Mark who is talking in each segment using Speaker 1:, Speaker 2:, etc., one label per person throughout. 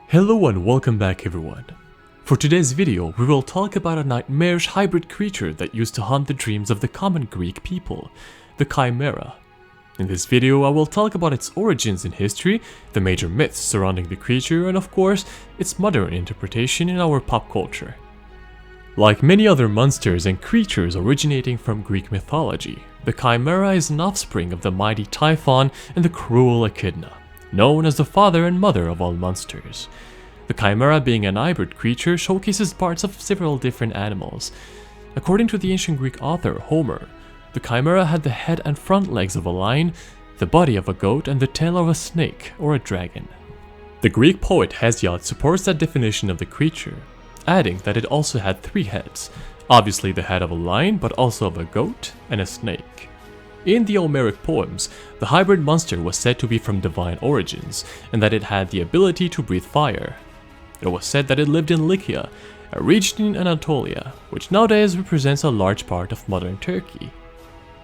Speaker 1: Hello and welcome back everyone. For today's video, we will talk about a nightmarish hybrid creature that used to haunt the dreams of the common Greek people, the Chimera. In this video, I will talk about its origins in history, the major myths surrounding the creature, and of course, its modern interpretation in our pop culture. Like many other monsters and creatures originating from Greek mythology, the Chimera is an offspring of the mighty Typhon and the cruel Echidna, known as the father and mother of all monsters. The Chimera, being an hybrid creature, showcases parts of several different animals. According to the ancient Greek author Homer, the Chimera had the head and front legs of a lion, the body of a goat, and the tail of a snake or a dragon. The Greek poet Hesiod supports that definition of the creature, adding that it also had 3 heads, obviously the head of a lion but also of a goat and a snake. In the Homeric poems, the hybrid monster was said to be from divine origins, and that it had the ability to breathe fire. It was said that it lived in Lycia, a region in Anatolia, which nowadays represents a large part of modern Turkey.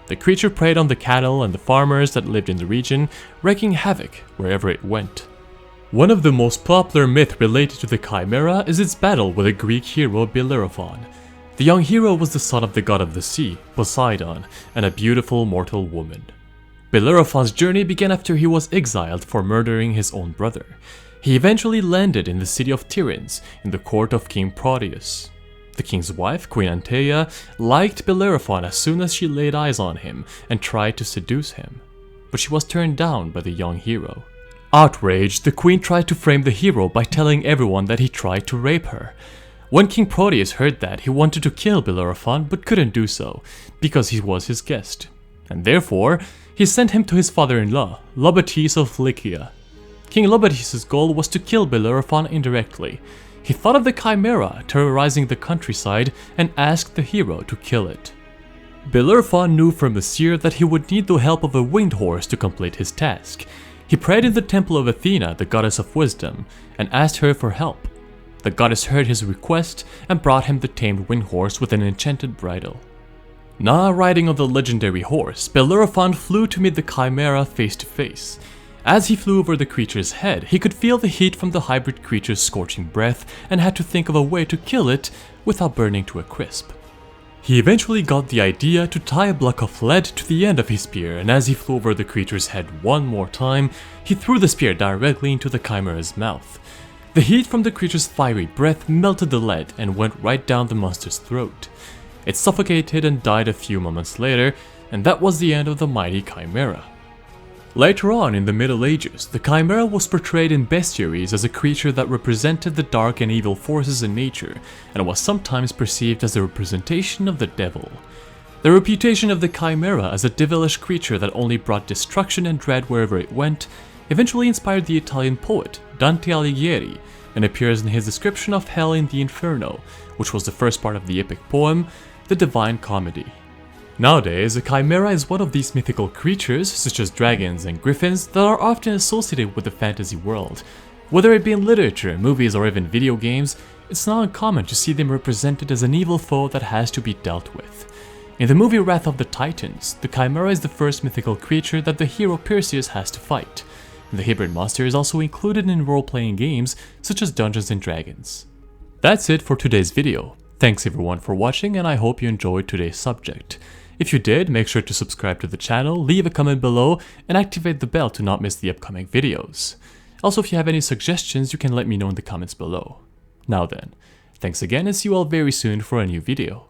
Speaker 1: The creature preyed on the cattle and the farmers that lived in the region, wreaking havoc wherever it went. One of the most popular myths related to the Chimera is its battle with the Greek hero Bellerophon. The young hero was the son of the god of the sea, Poseidon, and a beautiful mortal woman. Bellerophon's journey began after he was exiled for murdering his own brother. He eventually landed in the city of Tiryns, in the court of King Proteus. The king's wife, Queen Anteia, liked Bellerophon as soon as she laid eyes on him and tried to seduce him, but she was turned down by the young hero. Outraged, the queen tried to frame the hero by telling everyone that he tried to rape her. When King Proteus heard that, he wanted to kill Bellerophon but couldn't do so, because he was his guest, and therefore he sent him to his father-in-law, Lobates of Lycia. King Lobates' goal was to kill Bellerophon indirectly. He thought of the Chimera terrorizing the countryside and asked the hero to kill it. Bellerophon knew from a seer that he would need the help of a winged horse to complete his task. He prayed in the temple of Athena, the goddess of wisdom, and asked her for help. The goddess heard his request and brought him the tamed winged horse with an enchanted bridle. Now riding on the legendary horse, Bellerophon flew to meet the Chimera face to face. As he flew over the creature's head, he could feel the heat from the hybrid creature's scorching breath and had to think of a way to kill it without burning to a crisp. He eventually got the idea to tie a block of lead to the end of his spear, and as he flew over the creature's head one more time, he threw the spear directly into the Chimera's mouth. The heat from the creature's fiery breath melted the lead and went right down the monster's throat. It suffocated and died a few moments later, and that was the end of the mighty Chimera. Later on in the Middle Ages, the Chimera was portrayed in bestiaries as a creature that represented the dark and evil forces in nature, and was sometimes perceived as a representation of the devil. The reputation of the Chimera as a devilish creature that only brought destruction and dread wherever it went eventually inspired the Italian poet Dante Alighieri, and appears in his description of hell in the Inferno, which was the first part of the epic poem, The Divine Comedy. Nowadays, a chimera is one of these mythical creatures, such as dragons and griffins, that are often associated with the fantasy world. Whether it be in literature, movies, or even video games, it's not uncommon to see them represented as an evil foe that has to be dealt with. In the movie Wrath of the Titans, the chimera is the first mythical creature that the hero Perseus has to fight. The hybrid monster is also included in role-playing games such as Dungeons & Dragons. That's it for today's video. Thanks everyone for watching, and I hope you enjoyed today's subject. If you did, make sure to subscribe to the channel, leave a comment below, and activate the bell to not miss the upcoming videos. Also, if you have any suggestions, you can let me know in the comments below. Now then, thanks again and see you all very soon for a new video.